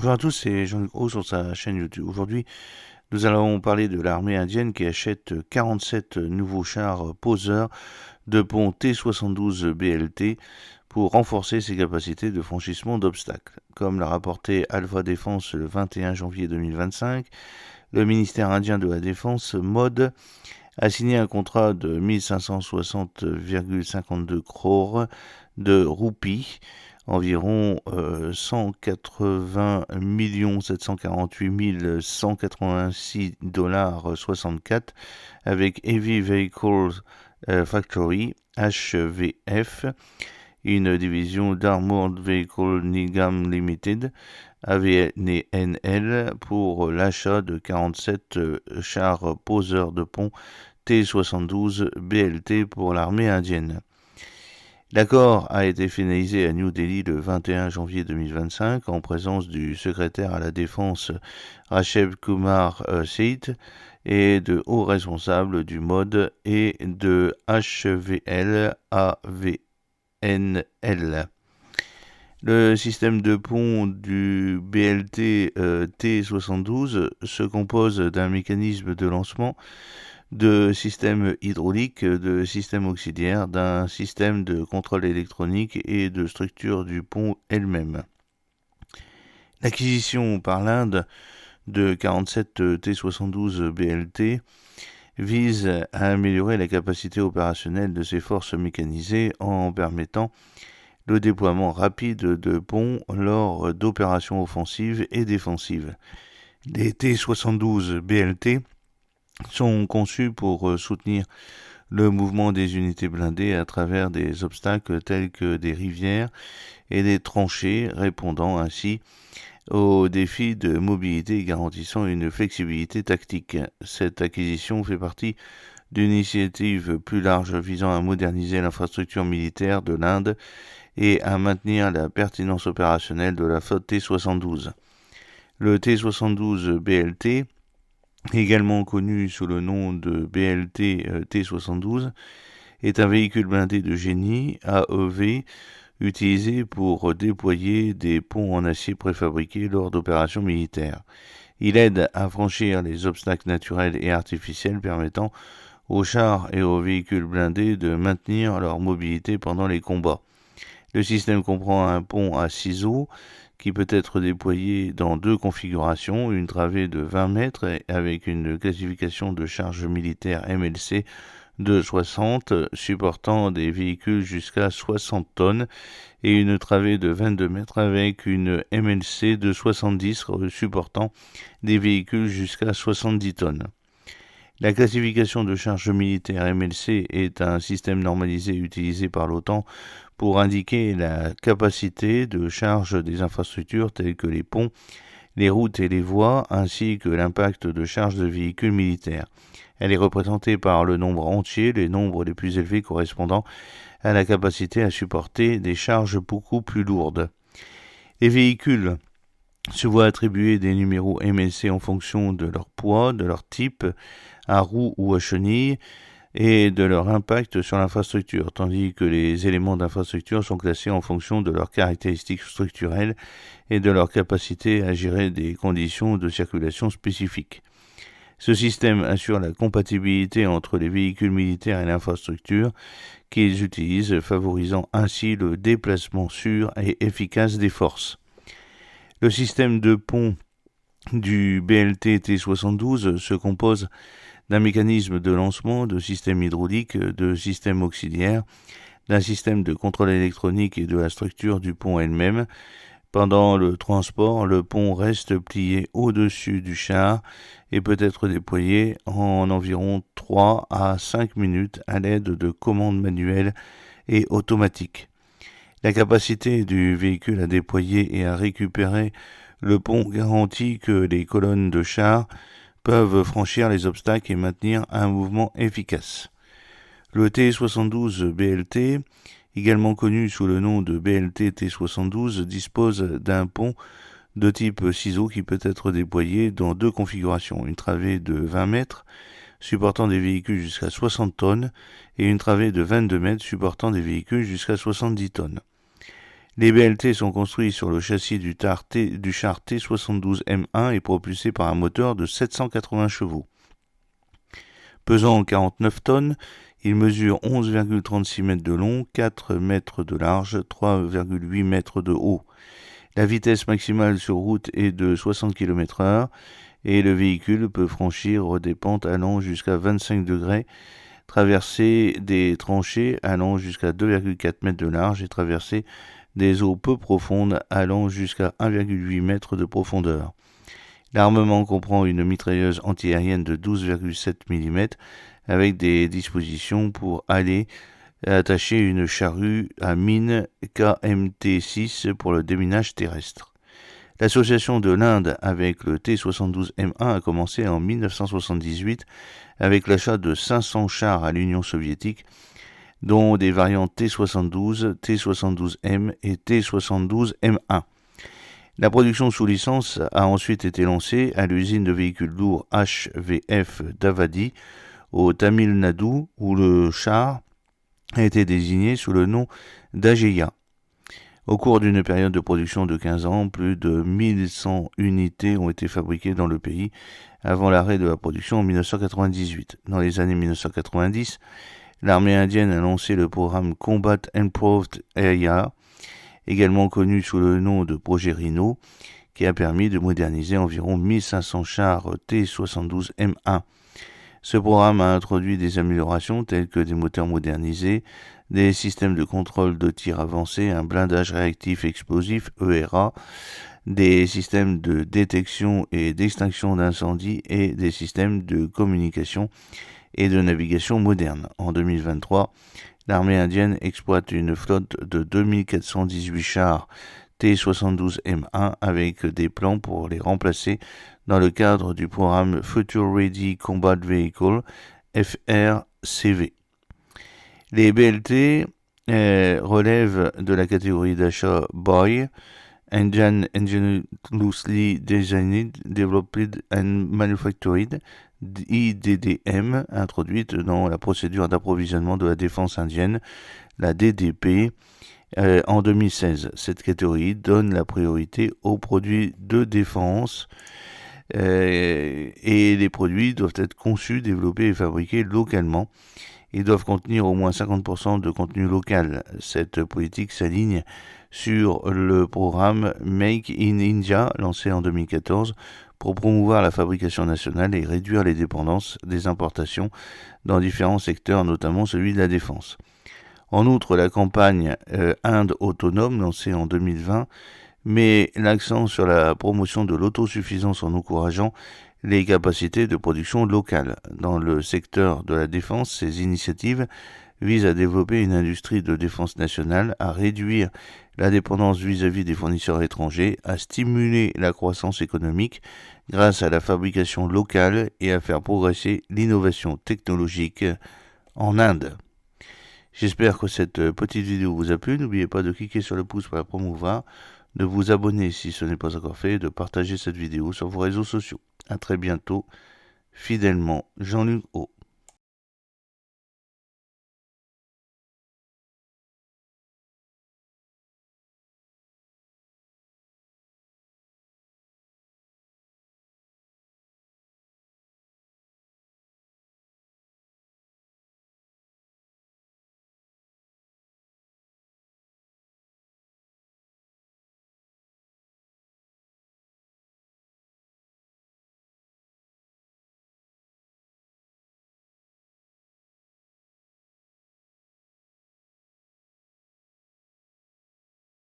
Bonjour à tous, c'est Jean-Luc Roux sur sa chaîne YouTube. Aujourd'hui, nous allons parler de l'armée indienne qui achète 47 nouveaux chars poseurs de pont T-72 BLT pour renforcer ses capacités de franchissement d'obstacles. Comme l'a rapporté Alpha Défense le 21 janvier 2025, le ministère indien de la Défense, MOD, a signé un contrat de 1560,52 crores de roupies, environ 180 748 186 dollars 64, avec Heavy Vehicles Factory, HVF, une division d'Armored Vehicle Nigam Limited, AVNL, pour l'achat de 47 chars poseurs de pont T-72 BLT pour l'armée indienne. L'accord a été finalisé à New Delhi le 21 janvier 2025 en présence du secrétaire à la Défense Rachev Kumar Seth et de hauts responsables du MOD et de HVL AVNL. Le système de pont du BLT T-72 se compose d'un mécanisme de lancement, de systèmes hydrauliques, de systèmes auxiliaires, d'un système de contrôle électronique et de structure du pont elle-même. L'acquisition par l'Inde de 47 T-72 BLT vise à améliorer la capacité opérationnelle de ces forces mécanisées en permettant le déploiement rapide de ponts lors d'opérations offensives et défensives. Les T-72 BLT sont conçus pour soutenir le mouvement des unités blindées à travers des obstacles tels que des rivières et des tranchées, répondant ainsi aux défis de mobilité et garantissant une flexibilité tactique. Cette acquisition fait partie d'une initiative plus large visant à moderniser l'infrastructure militaire de l'Inde et à maintenir la pertinence opérationnelle de la flotte T-72. Le T-72 BLT, également connu sous le nom de BLT T-72, est un véhicule blindé de génie AEV utilisé pour déployer des ponts en acier préfabriqués lors d'opérations militaires. Il aide à franchir les obstacles naturels et artificiels permettant aux chars et aux véhicules blindés de maintenir leur mobilité pendant les combats. Le système comprend un pont à ciseaux qui peut être déployé dans deux configurations, une travée de 20 mètres avec une classification de charge militaire MLC de 60 supportant des véhicules jusqu'à 60 tonnes et une travée de 22 mètres avec une MLC de 70 supportant des véhicules jusqu'à 70 tonnes. La classification de charge militaire MLC est un système normalisé utilisé par l'OTAN pour indiquer la capacité de charge des infrastructures telles que les ponts, les routes et les voies, ainsi que l'impact de charge de véhicules militaires. Elle est représentée par le nombre entier, les nombres les plus élevés correspondant à la capacité à supporter des charges beaucoup plus lourdes. Les véhicules se voient attribuer des numéros MLC en fonction de leur poids, de leur type, à roue ou à chenille, et de leur impact sur l'infrastructure, tandis que les éléments d'infrastructure sont classés en fonction de leurs caractéristiques structurelles et de leur capacité à gérer des conditions de circulation spécifiques. Ce système assure la compatibilité entre les véhicules militaires et l'infrastructure qu'ils utilisent, favorisant ainsi le déplacement sûr et efficace des forces. Le système de pont du BLT T-72 se compose d'un mécanisme de lancement, de système hydraulique, de système auxiliaire, d'un système de contrôle électronique et de la structure du pont elle-même. Pendant le transport, le pont reste plié au-dessus du char et peut être déployé en environ 3 à 5 minutes à l'aide de commandes manuelles et automatiques. La capacité du véhicule à déployer et à récupérer le pont garantit que les colonnes de chars peuvent franchir les obstacles et maintenir un mouvement efficace. Le T-72 BLT, également connu sous le nom de BLT T-72, dispose d'un pont de type ciseau qui peut être déployé dans deux configurations, une travée de 20 mètres supportant des véhicules jusqu'à 60 tonnes et une travée de 22 mètres supportant des véhicules jusqu'à 70 tonnes. Les BLT sont construits sur le châssis du char T72M1 et propulsés par un moteur de 780 chevaux. Pesant 49 tonnes, il mesure 11,36 mètres de long, 4 mètres de large, 3,8 mètres de haut. La vitesse maximale sur route est de 60 km/h et le véhicule peut franchir des pentes allant jusqu'à 25 degrés, traverser des tranchées allant jusqu'à 2,4 mètres de large et traverser des eaux peu profondes allant jusqu'à 1,8 mètres de profondeur. L'armement comprend une mitrailleuse antiaérienne de 12,7 mm avec des dispositions pour aller attacher une charrue à mine KMT-6 pour le déminage terrestre. L'association de l'Inde avec le T-72M1 a commencé en 1978 avec l'achat de 500 chars à l'Union soviétique, dont des variantes T-72, T-72M et T-72M1. La production sous licence a ensuite été lancée à l'usine de véhicules lourds HVF d'Avadi, au Tamil Nadu, où le char a été désigné sous le nom d'Ageya. Au cours d'une période de production de 15 ans, plus de 1100 unités ont été fabriquées dans le pays avant l'arrêt de la production en 1998. Dans les années 1990, l'armée indienne a lancé le programme Combat Improved Area, également connu sous le nom de projet Rhino, qui a permis de moderniser environ 1500 chars T-72M1. Ce programme a introduit des améliorations telles que des moteurs modernisés, des systèmes de contrôle de tir avancés, un blindage réactif explosif ERA, des systèmes de détection et d'extinction d'incendie et des systèmes de communication et de navigation modernes. En 2023, l'armée indienne exploite une flotte de 2418 chars T-72M1 avec des plans pour les remplacer dans le cadre du programme Future Ready Combat Vehicle FRCV. Les BLT relèvent de la catégorie d'achat BOY, Engine Loosely Designed, Developed and Manufactured, IDDM, introduite dans la procédure d'approvisionnement de la défense indienne, la DDP, en 2016. Cette catégorie donne la priorité aux produits de défense et les produits doivent être conçus, développés et fabriqués localement. Ils doivent contenir au moins 50% de contenu local. Cette politique s'aligne sur le programme Make in India, lancé en 2014, pour promouvoir la fabrication nationale et réduire les dépendances des importations dans différents secteurs, notamment celui de la défense. En outre, la campagne Inde autonome, lancée en 2020, met l'accent sur la promotion de l'autosuffisance en encourageant les capacités de production locales. Dans le secteur de la défense, ces initiatives visent à développer une industrie de défense nationale, à réduire la dépendance vis-à-vis des fournisseurs étrangers, à stimuler la croissance économique grâce à la fabrication locale et à faire progresser l'innovation technologique en Inde. J'espère que cette petite vidéo vous a plu. N'oubliez pas de cliquer sur le pouce pour la promouvoir, de vous abonner si ce n'est pas encore fait et de partager cette vidéo sur vos réseaux sociaux. À très bientôt. Fidèlement, Jean-Luc O.